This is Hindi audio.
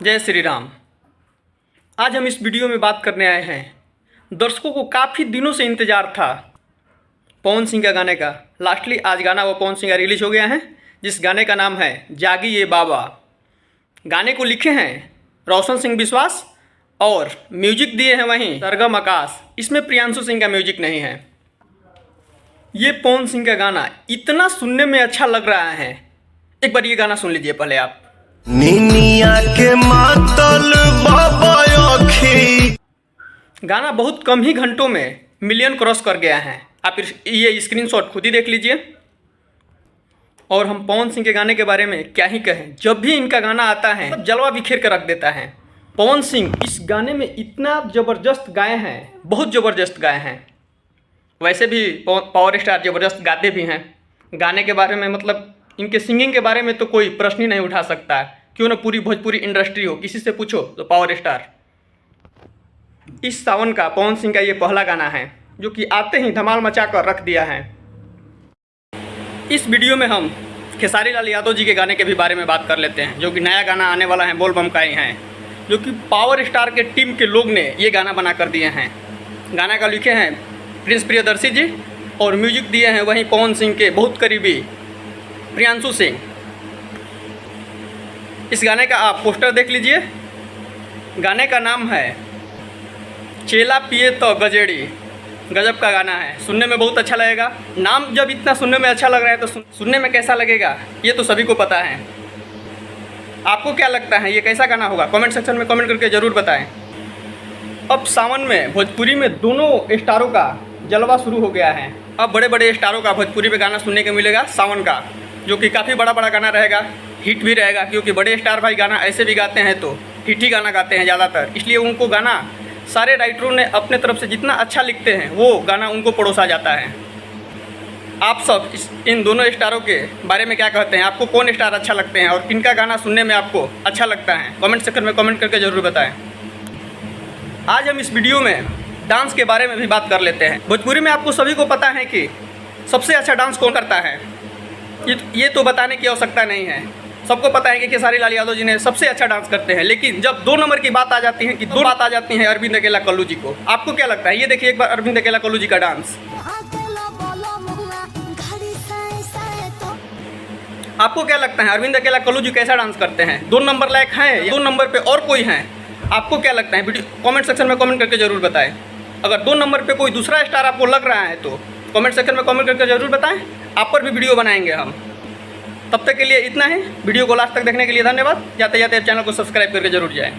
जय श्री राम। आज हम इस वीडियो में बात करने आए हैं। दर्शकों को काफ़ी दिनों से इंतज़ार था पवन सिंह का गाने का। लास्टली आज गाना वो पवन सिंह का रिलीज हो गया है, जिस गाने का नाम है जागी ये बाबा। गाने को लिखे हैं रोशन सिंह विश्वास और म्यूजिक दिए हैं वहीं सरगम आकाश। इसमें प्रियांशु सिंह का म्यूजिक नहीं है। ये पवन सिंह का गाना इतना सुनने में अच्छा लग रहा है, एक बार ये गाना सुन लीजिए पहले आप। निनिया के मातल बाबा आँखी। गाना बहुत कम ही घंटों में मिलियन क्रॉस कर गया है। आप ये स्क्रीनशॉट खुद ही देख लीजिए। और हम पवन सिंह के गाने के बारे में क्या ही कहें, जब भी इनका गाना आता है तब जलवा बिखेर कर रख देता है। पवन सिंह इस गाने में इतना ज़बरदस्त गाए हैं, बहुत ज़बरदस्त गाए हैं। वैसे भी पावर स्टार ज़बरदस्त गाते भी हैं। गाने के बारे में मतलब इनके सिंगिंग के बारे में तो कोई प्रश्न ही नहीं उठा सकता। क्यों ना पूरी भोजपुरी इंडस्ट्री हो, किसी से पूछो तो पावर स्टार। इस सावन का पवन सिंह का ये पहला गाना है जो कि आते ही धमाल मचा कर रख दिया है। इस वीडियो में हम खेसारी लाल यादव जी के गाने के भी बारे में बात कर लेते हैं, जो कि नया गाना आने वाला है, बोल बम का ही है, जो कि पावर स्टार के टीम के लोग ने ये गाना बना कर दिए हैं। गाना का लिखे हैं प्रिंस प्रियदर्शी जी और म्यूजिक दिए हैं वहीं पवन सिंह के बहुत करीबी प्रियांशु सिंह। इस गाने का आप पोस्टर देख लीजिए। गाने का नाम है चेला पिए तो गजेड़ी। गजब का गाना है, सुनने में बहुत अच्छा लगेगा। नाम जब इतना सुनने में अच्छा लग रहा है तो सुनने में कैसा लगेगा ये तो सभी को पता है। आपको क्या लगता है ये कैसा गाना होगा? कमेंट सेक्शन में कमेंट करके ज़रूर बताएं। अब सावन में भोजपुरी में दोनों स्टारों का जलवा शुरू हो गया है। अब बड़े बड़े स्टारों का भोजपुरी में गाना सुनने को मिलेगा सावन का, जो कि काफ़ी बड़ा गाना रहेगा, हिट भी रहेगा। क्योंकि बड़े स्टार भाई गाना ऐसे भी गाते हैं तो हिट ही गाना गाते हैं ज़्यादातर, इसलिए उनको गाना सारे राइटरों ने अपने तरफ से जितना अच्छा लिखते हैं वो गाना उनको परोसा जाता है। आप सब इन दोनों स्टारों के बारे में क्या कहते हैं? आपको कौन स्टार अच्छा लगते हैं और किनका गाना सुनने में आपको अच्छा लगता है? कमेंट सेक्शन में कमेंट करके ज़रूर बताएं। आज हम इस वीडियो में डांस के बारे में भी बात कर लेते हैं। भोजपुरी में आपको सभी को पता है कि सबसे अच्छा डांस कौन करता है, ये तो बताने की आवश्यकता नहीं है। सबको पता है कि खेसारी लाल यादव जी ने सबसे अच्छा डांस करते हैं। लेकिन जब 2 नंबर की बात आ जाती है कि दो बात आ जाती है अरविंद अकेला कल्लू जी को, आपको क्या लगता है? ये देखिए एक बार अरविंद अकेला कल्लू जी का डांस। आपको क्या लगता है अरविंद अकेला कल्लू जी कैसा डांस करते हैं? 2 नंबर लायक हैं या 2 नंबर पे और कोई हैं? आपको क्या लगता है? वीडियो कमेंट सेक्शन में कमेंट करके ज़रूर बताएं। अगर 2 नंबर पे कोई दूसरा स्टार आपको लग रहा है तो कमेंट सेक्शन में कमेंट करके ज़रूर बताएं। आप पर भी वीडियो बनाएंगे हम। तब तक के लिए इतना ही। वीडियो को लास्ट तक देखने के लिए धन्यवाद। जाते जाते चैनल को सब्सक्राइब करके जरूर जाएं।